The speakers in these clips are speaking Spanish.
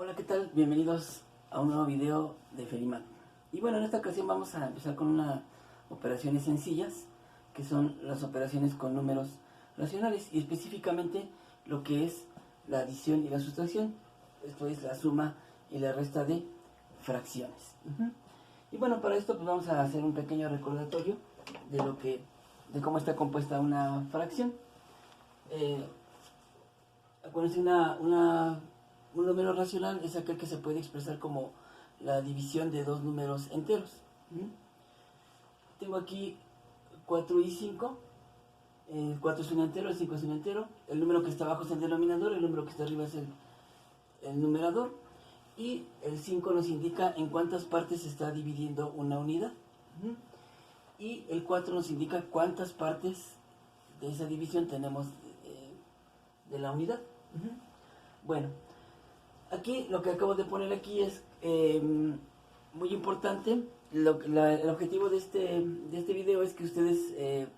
Hola, ¿qué tal? Bienvenidos a un nuevo video de Feriman. Y bueno, en esta ocasión vamos a empezar con unas operaciones sencillas, que son las operaciones con números racionales, y específicamente lo que es la adición y la sustracción, esto es la suma y la resta de fracciones. Y bueno, para esto pues vamos a hacer un pequeño recordatorio de cómo está compuesta una fracción. Acuérdense, un número racional es aquel que se puede expresar como la división de dos números enteros. Tengo aquí 4 y 5. El 4 es un entero, el 5 es un entero. El número que está abajo es el denominador, el número que está arriba es el numerador. Y el 5 nos indica en cuántas partes se está dividiendo una unidad. Y el 4 nos indica cuántas partes de esa división tenemos de la unidad. Bueno, aquí lo que acabo de poner aquí es muy importante. El objetivo de este video es que ustedes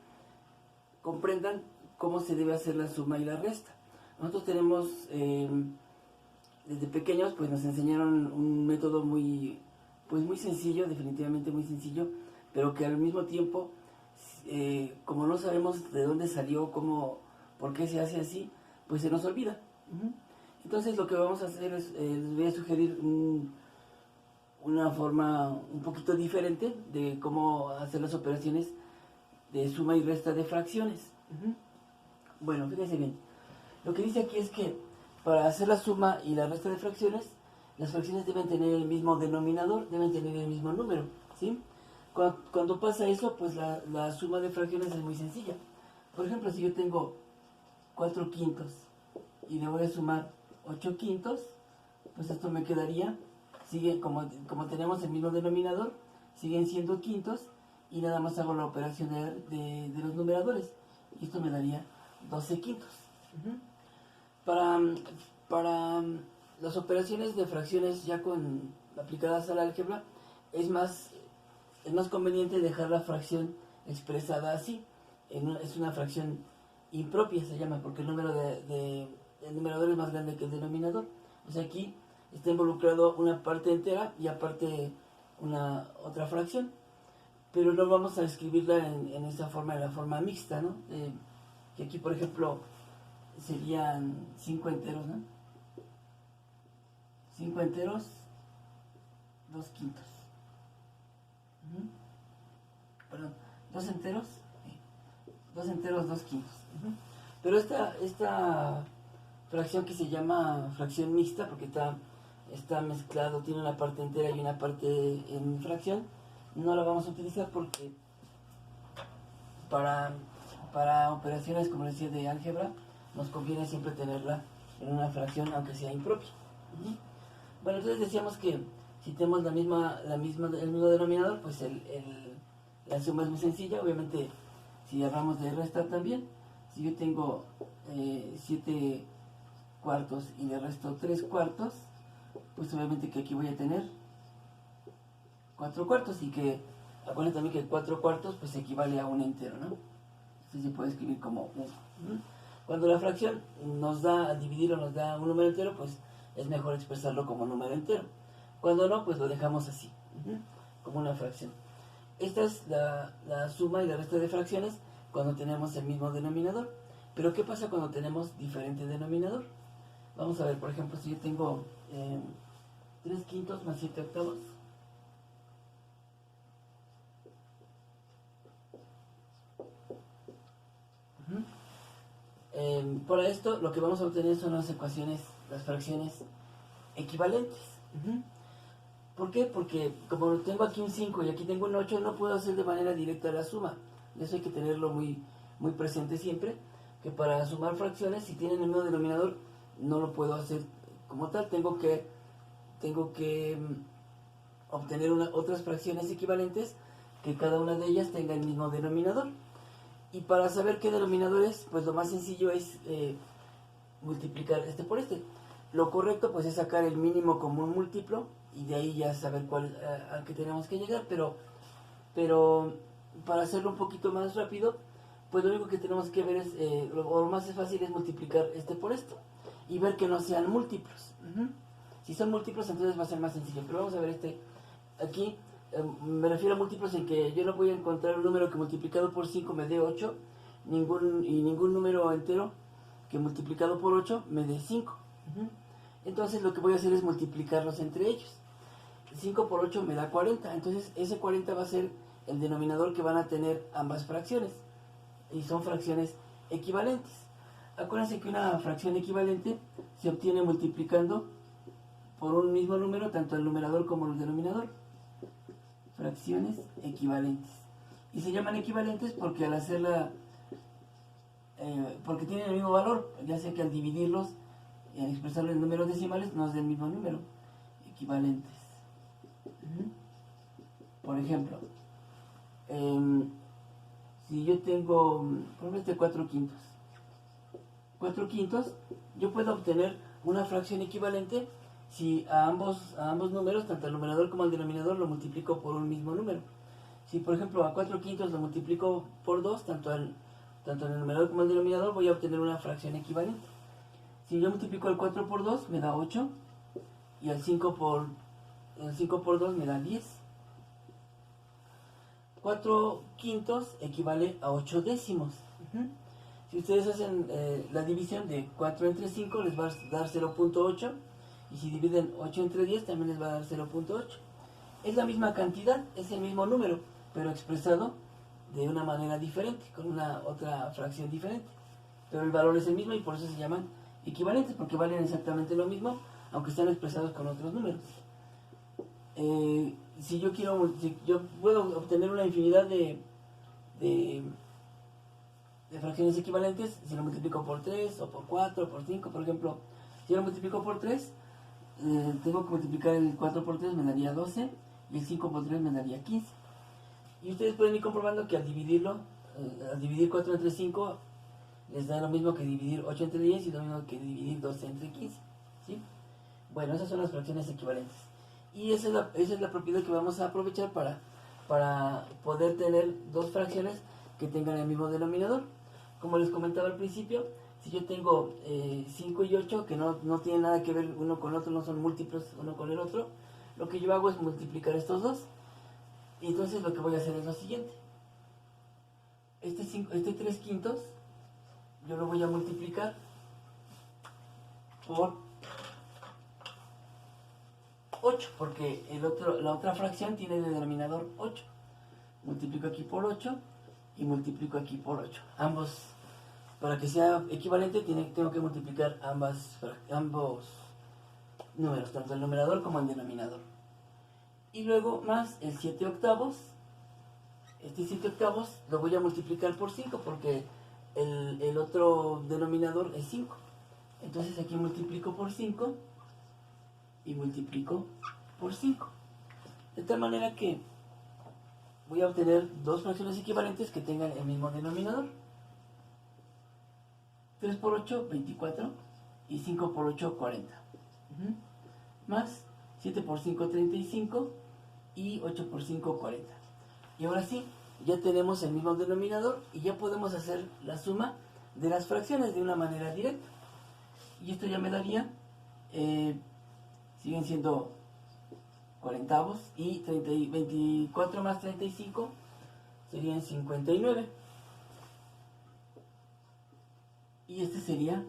comprendan cómo se debe hacer la suma y la resta. Nosotros tenemos, desde pequeños, pues nos enseñaron un método muy sencillo, definitivamente muy sencillo, pero que al mismo tiempo, como no sabemos de dónde salió, por qué se hace así, pues se nos olvida. Entonces lo que vamos a hacer es, les voy a sugerir una forma un poquito diferente de cómo hacer las operaciones de suma y resta de fracciones. Bueno, fíjense bien. Lo que dice aquí es que para hacer la suma y la resta de fracciones, las fracciones deben tener el mismo denominador, deben tener el mismo número, ¿sí? Cuando pasa eso, pues la suma de fracciones es muy sencilla. Por ejemplo, si yo tengo 4 quintos y le voy a sumar 8 quintos, pues esto me quedaría, como tenemos el mismo denominador, siguen siendo quintos, y nada más hago la operación de los numeradores, y esto me daría 12 quintos. Para las operaciones de fracciones ya aplicadas al álgebra, es más conveniente dejar la fracción expresada así. Es una fracción impropia, se llama, porque el numerador es más grande que el denominador. O sea, aquí está involucrado una parte entera y aparte otra fracción. Pero no vamos a escribirla en esa forma, en la forma mixta, ¿no? Que aquí, por ejemplo, serían 5 enteros, ¿no? 5 enteros, 2 quintos. Perdón, 2 enteros, 2 enteros, 2 quintos. Pero esta fracción que se llama fracción mixta, porque está mezclado, tiene una parte entera y una parte en fracción, no la vamos a utilizar porque para operaciones, como les decía, de álgebra, nos conviene siempre tenerla en una fracción, aunque sea impropia. Bueno, entonces decíamos que si tenemos el mismo denominador, pues la suma es muy sencilla. Obviamente, si hablamos de restar también, si yo tengo 7 cuartos y le resto 3 cuartos, pues obviamente que aquí voy a tener 4 cuartos, y que acuérdense también que 4 cuartos pues equivale a un entero, ¿no? Entonces se puede escribir como 1. Cuando la fracción nos da a dividir o nos da un número entero, pues es mejor expresarlo como número entero. Cuando no, pues lo dejamos así, como una fracción. Esta es la suma y la resta de fracciones cuando tenemos el mismo denominador. Pero ¿qué pasa cuando tenemos diferente denominador? Vamos a ver, por ejemplo, si yo tengo 3 quintos más 7 octavos. Para esto lo que vamos a obtener son las fracciones equivalentes. ¿Por qué? Porque como tengo aquí un 5 y aquí tengo un 8, no puedo hacer de manera directa la suma. Eso hay que tenerlo muy presente siempre, que para sumar fracciones, si tienen el mismo denominador, no lo puedo hacer como tal. Tengo que obtener otras fracciones equivalentes, que cada una de ellas tenga el mismo denominador. Y para saber qué denominador es, pues lo más sencillo es multiplicar este por este. Lo correcto pues es sacar el mínimo común múltiplo y de ahí ya saber cuál al que tenemos que llegar, pero para hacerlo un poquito más rápido, pues lo único que tenemos que ver es, lo más fácil es multiplicar este por esto y ver que no sean múltiplos. Si son múltiplos, entonces va a ser más sencillo. Pero vamos a ver aquí. Me refiero a múltiplos en que yo no voy a encontrar un número que multiplicado por 5 me dé 8, ningún número entero que multiplicado por 8 me dé 5. Entonces lo que voy a hacer es multiplicarlos entre ellos. 5 por 8 me da 40, entonces ese 40 va a ser el denominador que van a tener ambas fracciones, y son fracciones equivalentes. Acuérdense que una fracción equivalente se obtiene multiplicando por un mismo número tanto el numerador como el denominador. Fracciones equivalentes. Y se llaman equivalentes porque al hacerla, porque tienen el mismo valor, ya sea que al dividirlos, expresarlo en números decimales, nos da el mismo número. Equivalentes. Por ejemplo, si yo tengo, por ejemplo, 4 quintos. 4 quintos, yo puedo obtener una fracción equivalente si a ambos números, tanto el numerador como el denominador, lo multiplico por un mismo número. Si, por ejemplo, a 4 quintos lo multiplico por 2, tanto en el numerador como el denominador, voy a obtener una fracción equivalente. Si yo multiplico el 4 por 2, me da 8, y el 5 por 2 me da 10. 4 quintos equivale a 8 décimos. Si ustedes hacen la división de 4 entre 5, les va a dar 0.8. Y si dividen 8 entre 10, también les va a dar 0.8. Es la misma cantidad, es el mismo número, pero expresado de una manera diferente, con una otra fracción diferente. Pero el valor es el mismo y por eso se llaman equivalentes, porque valen exactamente lo mismo, aunque están expresados con otros números. Si yo puedo obtener una infinidad de fracciones equivalentes, si lo multiplico por 3, o por 4, o por 5, por ejemplo, si lo multiplico por 3, tengo que multiplicar el 4 por 3, me daría 12, y el 5 por 3 me daría 15. Y ustedes pueden ir comprobando que al dividir 4 entre 5, les da lo mismo que dividir 8 entre 10 y lo mismo que dividir 12 entre 15. ¿Sí? Bueno, esas son las fracciones equivalentes. Y esa es la propiedad que vamos a aprovechar para poder tener dos fracciones que tengan el mismo denominador. Como les comentaba al principio, si yo tengo 5 y 8, que no tienen nada que ver uno con otro, no son múltiplos uno con el otro, lo que yo hago es multiplicar estos dos. Y entonces lo que voy a hacer es lo siguiente. Este 3 quintos, yo lo voy a multiplicar por 8, porque la otra fracción tiene de denominador 8. Multiplico aquí por 8 y multiplico aquí por 8. Ambos, para que sea equivalente, tengo que multiplicar ambos números, tanto el numerador como el denominador. Y luego más el 7 octavos. Este 7 octavos lo voy a multiplicar por 5 porque el otro denominador es 5. Entonces aquí multiplico por 5 y multiplico por 5. De tal manera que voy a obtener dos fracciones equivalentes que tengan el mismo denominador. 3 por 8, 24. Y 5 por 8, 40. Más 7 por 5, 35. Y 8 por 5, 40. Y ahora sí, ya tenemos el mismo denominador y ya podemos hacer la suma de las fracciones de una manera directa. Y esto ya me daría, siguen siendo 40 y 24 más 35 serían 59. Y este sería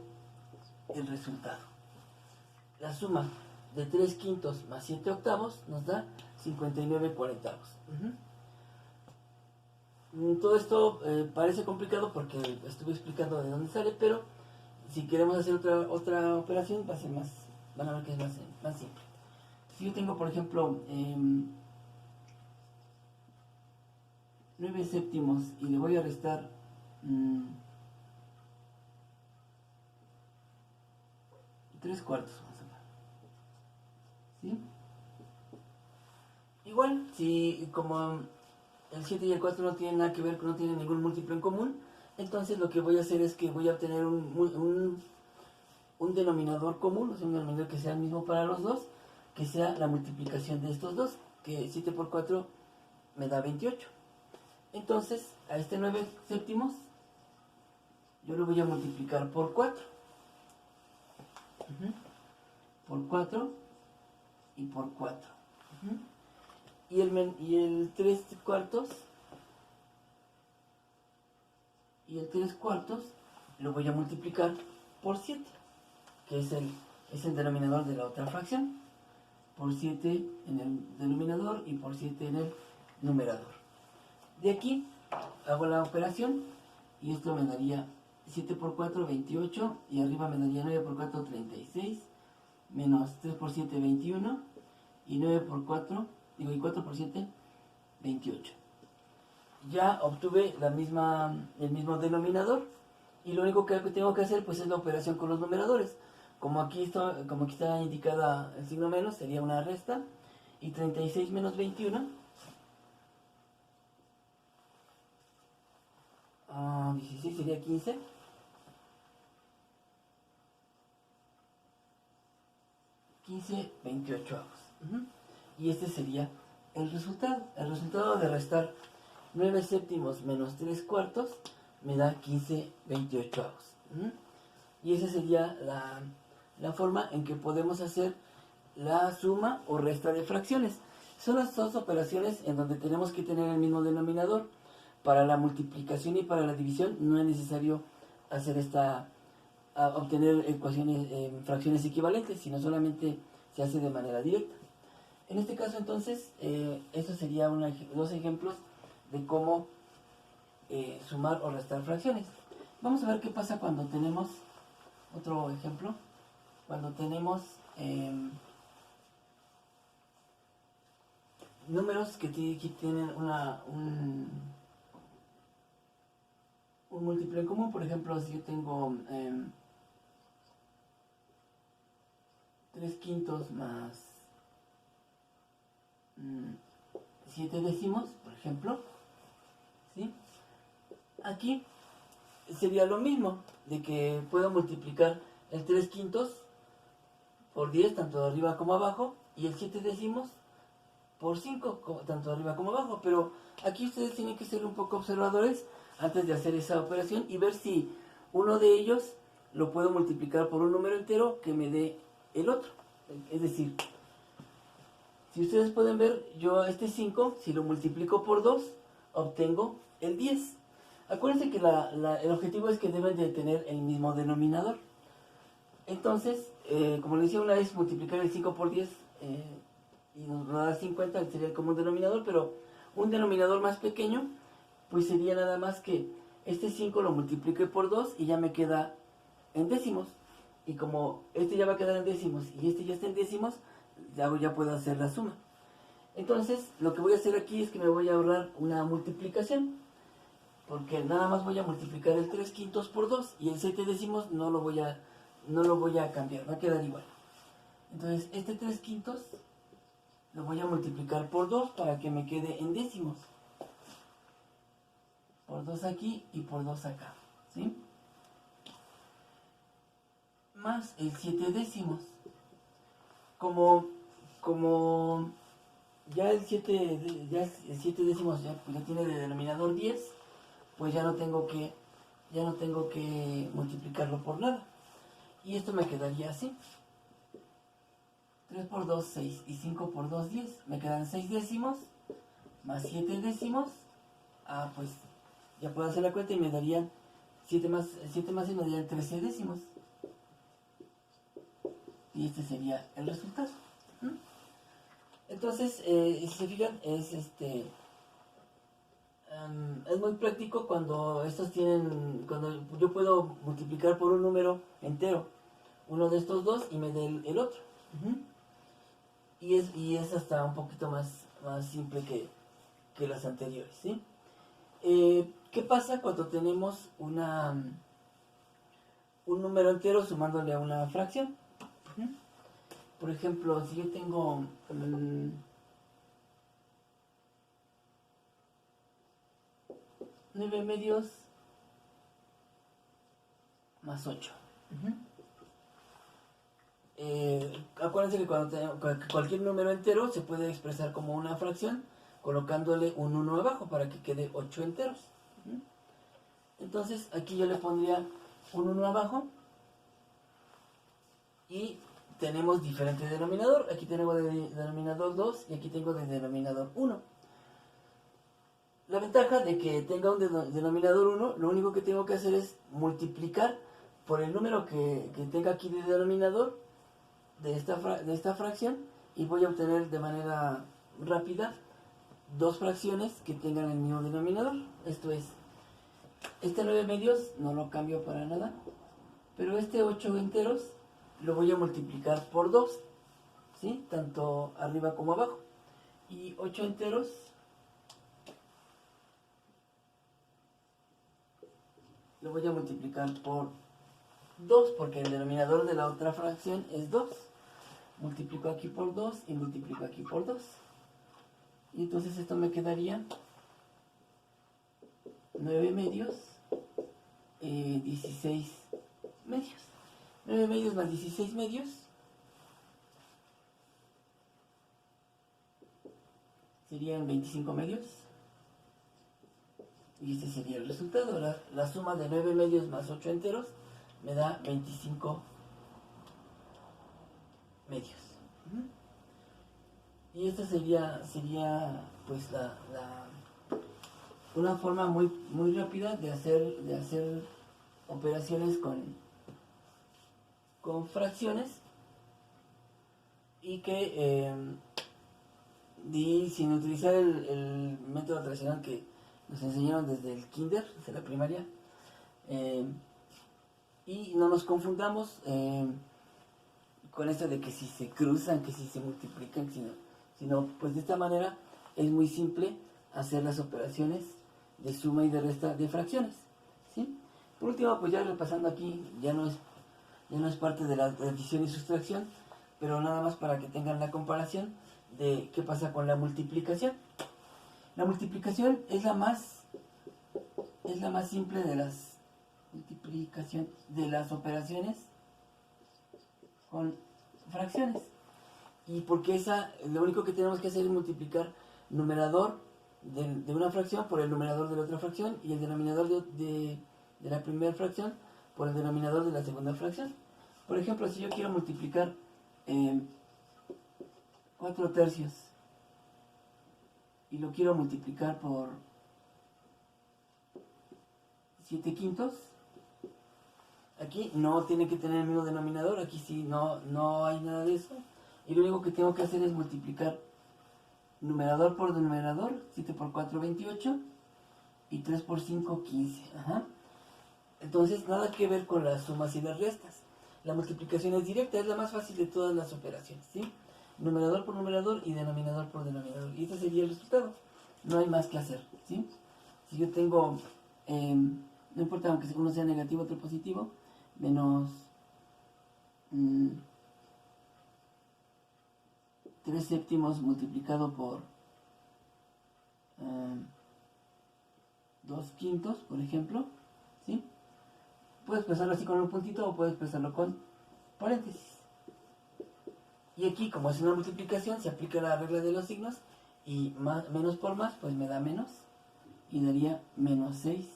el resultado. La suma de 3 quintos más 7 octavos nos da 59 cuarentavos. Todo esto parece complicado porque estuve explicando de dónde sale, pero si queremos hacer otra operación va a ser van a ver que es más simple. Si yo tengo, por ejemplo, 9 séptimos y le voy a restar 3 cuartos, vamos a ver. ¿Sí? Igual, si como el 7 y el 4 no tienen nada que ver, no tienen ningún múltiplo en común, entonces lo que voy a hacer es que voy a obtener un denominador común, o sea, un denominador que sea el mismo para los dos, que sea la multiplicación de estos dos, que 7 por 4 me da 28. Entonces, a este 9 séptimos, yo lo voy a multiplicar por 4. Por 4, y por 4. Y el 3 cuartos lo voy a multiplicar por 7, que es el denominador de la otra fracción. Por 7 en el denominador y por 7 en el numerador. De aquí hago la operación y esto me daría 7 por 4, 28, y arriba me daría 9 por 4, 36, menos 3 por 7, 21, y 9 por 4, y 4 por 7, 28. Ya obtuve el mismo denominador, y lo único que tengo que hacer pues es la operación con los numeradores. Como aquí está indicada el signo menos, sería una resta, y 36 menos 21, 16 sería 15, 28avos. Y este sería el resultado. El resultado de restar 9 séptimos menos 3 cuartos me da 15 28avos. Y esa sería la forma en que podemos hacer la suma o resta de fracciones. Son las dos operaciones en donde tenemos que tener el mismo denominador. Para la multiplicación y para la división no es necesario hacer obtener fracciones equivalentes, sino solamente se hace de manera directa. En este caso entonces, estos serían dos ejemplos de cómo sumar o restar fracciones. Vamos a ver qué pasa cuando tenemos otro ejemplo. Cuando tenemos números que tienen un múltiplo en común. Por ejemplo, si yo tengo 3 quintos más 7 décimos, por ejemplo, ¿sí? Aquí sería lo mismo, de que puedo multiplicar el 3 quintos por 10, tanto arriba como abajo, y el 7 décimos por 5, tanto arriba como abajo. Pero aquí ustedes tienen que ser un poco observadores antes de hacer esa operación y ver si uno de ellos lo puedo multiplicar por un número entero que me dé el otro. Es decir, si ustedes pueden ver, yo este 5, si lo multiplico por 2, obtengo el 10. Acuérdense que el objetivo es que deben de tener el mismo denominador. Entonces, como les decía, una vez multiplicar el 5 por 10 y nos va a dar 50, sería el común denominador, pero un denominador más pequeño, pues sería nada más que este 5 lo multiplique por 2 y ya me queda en décimos. Y como este ya va a quedar en décimos y este ya está en décimos, ya puedo hacer la suma. Entonces, lo que voy a hacer aquí es que me voy a ahorrar una multiplicación, porque nada más voy a multiplicar el 3 quintos por 2 y el 7 décimos no lo voy a cambiar, va a quedar igual. Entonces, este 3 quintos lo voy a multiplicar por 2 para que me quede en décimos. Por 2 aquí y por 2 acá, ¿sí? Más el 7 décimos. Como ya el 7 décimos ya tiene de denominador 10, pues ya no tengo que multiplicarlo por nada. Y esto me quedaría así. 3 por 2, 6, y 5 por 2, 10. Me quedan 6 décimos, más 7 décimos. Pues ya puedo hacer la cuenta y me darían 7 más 6 me darían 13 décimos. Y este sería el resultado. Entonces, si se fijan, es muy práctico cuando cuando yo puedo multiplicar por un número entero uno de estos dos y me dé el otro. Y es hasta un poquito más simple que las anteriores, ¿sí? ¿Qué pasa cuando tenemos un número entero sumándole a una fracción? Por ejemplo, si yo tengo 9 medios más 8. Acuérdense que cualquier número entero se puede expresar como una fracción colocándole un 1 abajo para que quede 8 enteros. Entonces aquí yo le pondría un 1 abajo y tenemos diferente denominador. Aquí tengo de denominador 2 y aquí tengo de denominador 1. La ventaja de que tenga un denominador 1, lo único que tengo que hacer es multiplicar por el número que tenga aquí de denominador de esta fracción, y voy a obtener de manera rápida dos fracciones que tengan el mismo denominador. Esto es, este 9 medios no lo cambio para nada, pero este 8 enteros lo voy a multiplicar por 2, ¿sí? Tanto arriba como abajo. Y 8 enteros lo voy a multiplicar por 2, porque el denominador de la otra fracción es 2. Multiplico aquí por 2 y multiplico aquí por 2. Y entonces esto me quedaría 9 medios, 16 medios. 9 medios más 16 medios serían 25 medios. Y este sería el resultado. La suma de 9 medios más 8 enteros me da 25 medios. Y esta sería pues una forma muy rápida de hacer operaciones con fracciones, y que sin utilizar el método tradicional que nos enseñaron desde el kinder, desde la primaria, y no nos confundamos con esto de que si se cruzan, que si se multiplican, sino pues de esta manera es muy simple hacer las operaciones de suma y de resta de fracciones, ¿sí? Por último, pues ya repasando aquí, ya no es parte de la adición y sustracción, pero nada más para que tengan la comparación de qué pasa con la multiplicación. La multiplicación es la más simple de las operaciones con fracciones. Y porque lo único que tenemos que hacer es multiplicar numerador de una fracción por el numerador de la otra fracción, y el denominador de la primera fracción por el denominador de la segunda fracción. Por ejemplo, si yo quiero multiplicar 4 tercios y lo quiero multiplicar por 7 quintos, aquí no tiene que tener el mismo denominador, aquí sí no hay nada de eso. Y lo único que tengo que hacer es multiplicar numerador por numerador. 7 por 4, 28, y 3 por 5, 15. Ajá. Entonces, nada que ver con las sumas y las restas. La multiplicación es directa, es la más fácil de todas las operaciones, ¿sí? Numerador por numerador y denominador por denominador. Y este sería el resultado. No hay más que hacer, ¿sí? Si yo tengo, no importa aunque uno sea negativo, otro positivo, menos 3 séptimos multiplicado por 2 quintos, por ejemplo, ¿sí? Puedes expresarlo así con un puntito o puedes expresarlo con paréntesis. Y aquí, como es una multiplicación, se aplica la regla de los signos, y menos por más, pues me da menos, y daría menos 6,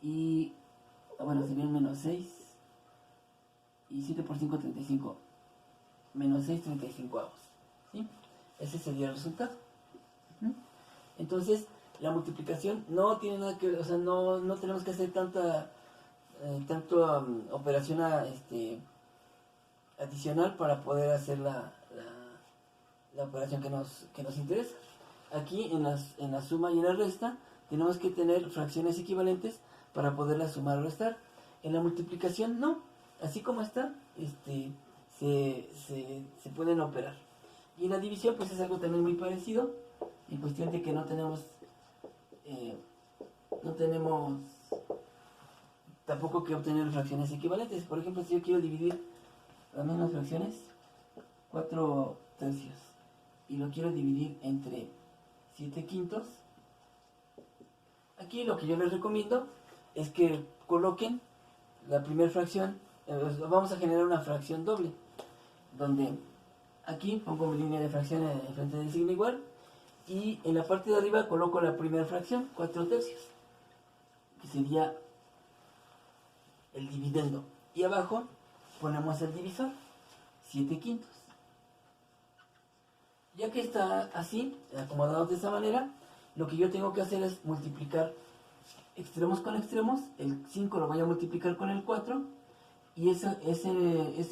y bueno, serían menos 6, y 7 por 5, 35, menos 6, 35 avos, ¿sí? Ese sería el resultado. Entonces, la multiplicación no tiene nada que ver, o sea, no tenemos que hacer tanta operación adicional para poder hacer la operación que nos interesa. Aquí en la suma y en la resta tenemos que tener fracciones equivalentes para poderlas sumar o restar. En la multiplicación no, así como está, se pueden operar. Y en la división pues es algo también muy parecido, en cuestión de que no tenemos tampoco que obtener fracciones equivalentes. Por ejemplo, si yo quiero dividir las mismas fracciones, 4 tercios, y lo quiero dividir entre 7 quintos, aquí lo que yo les recomiendo es que coloquen la primera fracción. Vamos a generar una fracción doble, donde aquí pongo mi línea de fracción en frente del signo igual, y en la parte de arriba coloco la primera fracción, 4 tercios, que sería el dividendo, y abajo ponemos el divisor. 7/5. Ya que está así, acomodado de esa manera, lo que yo tengo que hacer es multiplicar extremos con extremos. El 5 lo voy a multiplicar con el 4 y ese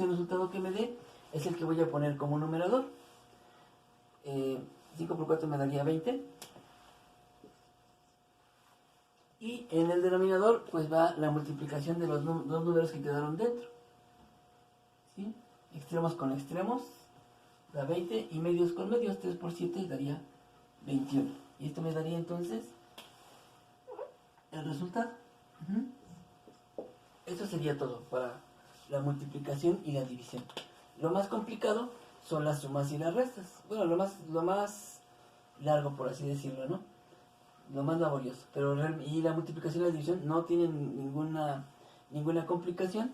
resultado que me dé es el que voy a poner como numerador. 5 por 4 me daría 20. Y en el denominador pues va la multiplicación de los dos números que quedaron dentro. ¿Sí? Extremos con extremos da 20 y medios con medios, 3 por 7 daría 21. Y esto me daría entonces el resultado. Eso sería todo para la multiplicación y la división. Lo más complicado son las sumas y las restas. Bueno, lo más largo, por así decirlo, ¿no? Lo más laborioso. Y la multiplicación y la división no tienen ninguna complicación.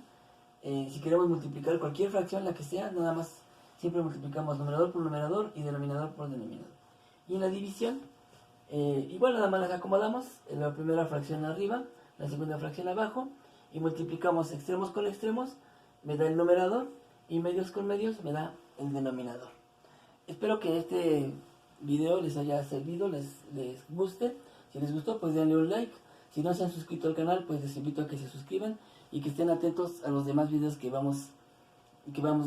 Si queremos multiplicar cualquier fracción, la que sea, nada más siempre multiplicamos numerador por numerador y denominador por denominador. Y en la división, igual nada más las acomodamos, la primera fracción arriba, la segunda fracción abajo, y multiplicamos extremos con extremos, me da el numerador, y medios con medios me da el denominador. Espero que este video les haya servido, les guste. Si les gustó, pues denle un like. Si no se han suscrito al canal, pues les invito a que se suscriban y que estén atentos a los demás videos que vamos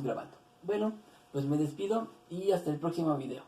grabando. Bueno, pues me despido y hasta el próximo video.